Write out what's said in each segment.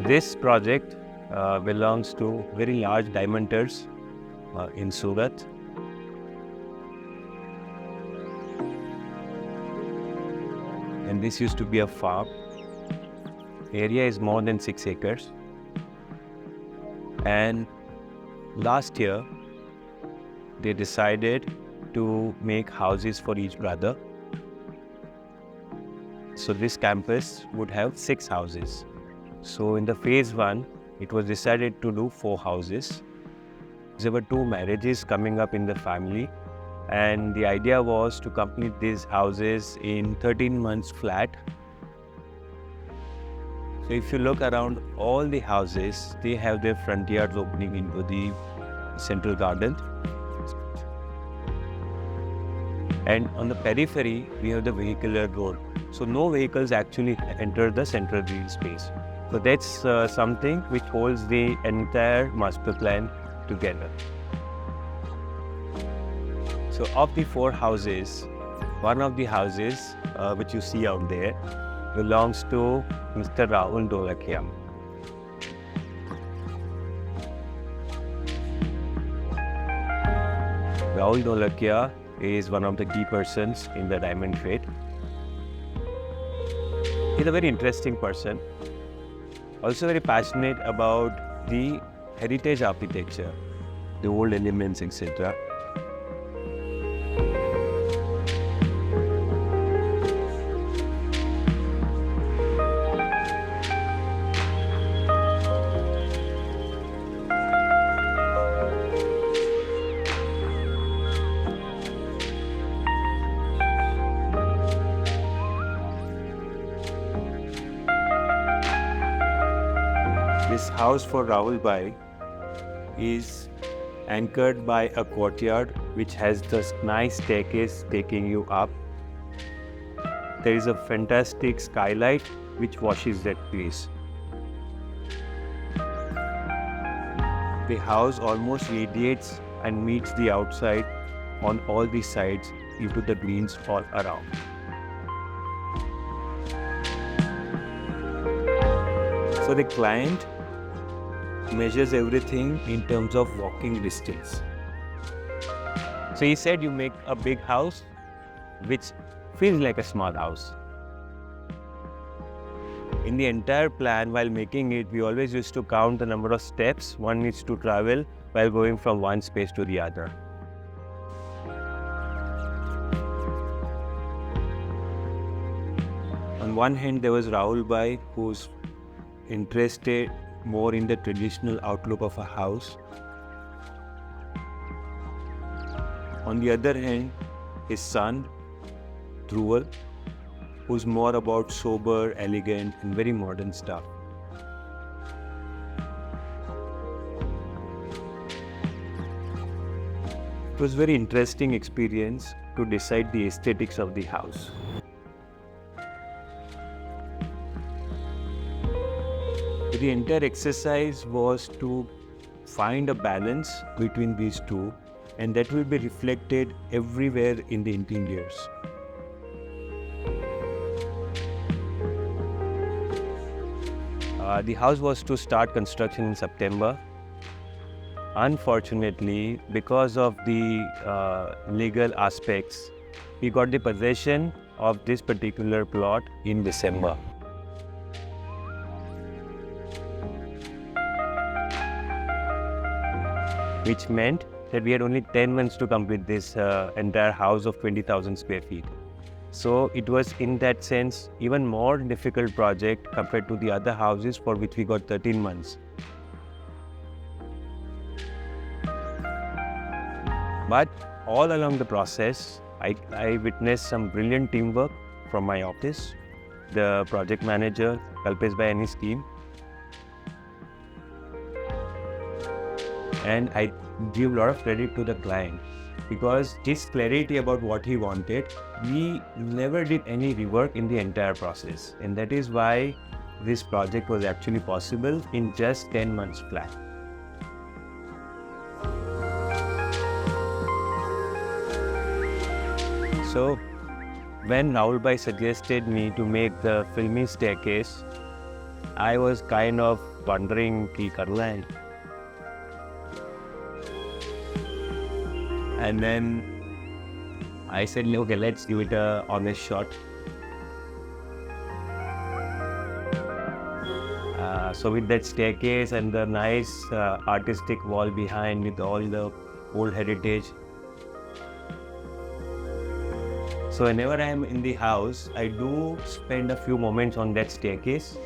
This project belongs to very large Diamantaires in Surat. And this used to be a farm. Area is more than 6 acres. And last year, they decided to make houses for each brother. So this campus would have 6 houses. So in the phase 1, it was decided to do 4 houses. There were 2 marriages coming up in the family, and the idea was to complete these houses in 13 months flat. So if you look around all the houses, they have their front yards opening into the central garden. And on the periphery, we have the vehicular road. So no vehicles actually enter the central green space. So that's something which holds the entire master plan together. So of the 4 houses, one of the houses which you see out there belongs to Mr. Rahul Dholakia. Rahul Dholakia is one of the key persons in the diamond trade. He's a very interesting person, also very passionate about the heritage architecture, the old elements, etc. This house for Rahulbhai is anchored by a courtyard which has this nice staircase taking you up. There is a fantastic skylight which washes that place. The house almost radiates and meets the outside on all the sides into the greens all around. So the client measures everything in terms of walking distance. So he said you make a big house which feels like a small house. In the entire plan, while making it, we always used to count the number of steps one needs to travel while going from one space to the other. On one hand, there was Rahulbhai, who's interested more in the traditional outlook of a house. On the other hand, his son, Rahul, who's more about sober, elegant, and very modern stuff. It was a very interesting experience to decide the aesthetics of the house. The entire exercise was to find a balance between these two, and that will be reflected everywhere in the interiors. The house was to start construction in September. Unfortunately, because of the legal aspects, we got the possession of this particular plot in December. Which meant that we had only 10 months to complete this entire house of 20,000 square feet. So it was, in that sense, even more difficult project compared to the other houses for which we got 13 months. But all along the process, I witnessed some brilliant teamwork from my office, the project manager, Rahulbhai and his team. And I give a lot of credit to the client because his clarity about what he wanted, we never did any rework in the entire process. And that is why this project was actually possible in just 10 months flat. So when Rahulbhai suggested me to make the filmy staircase, I was kind of wondering ki karna hai. And then I said, okay, let's give it a honest shot. So with that staircase and the nice artistic wall behind with all the old heritage. So whenever I am in the house, I do spend a few moments on that staircase,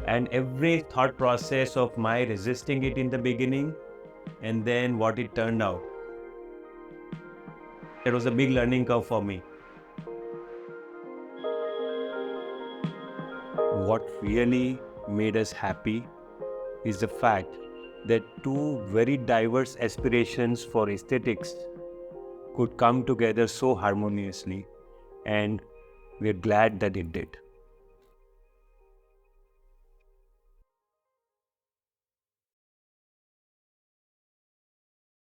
and every thought process of my resisting it in the beginning and then what it turned out. It was a big learning curve for me. What really made us happy is the fact that two very diverse aspirations for aesthetics could come together so harmoniously, and we're glad that it did.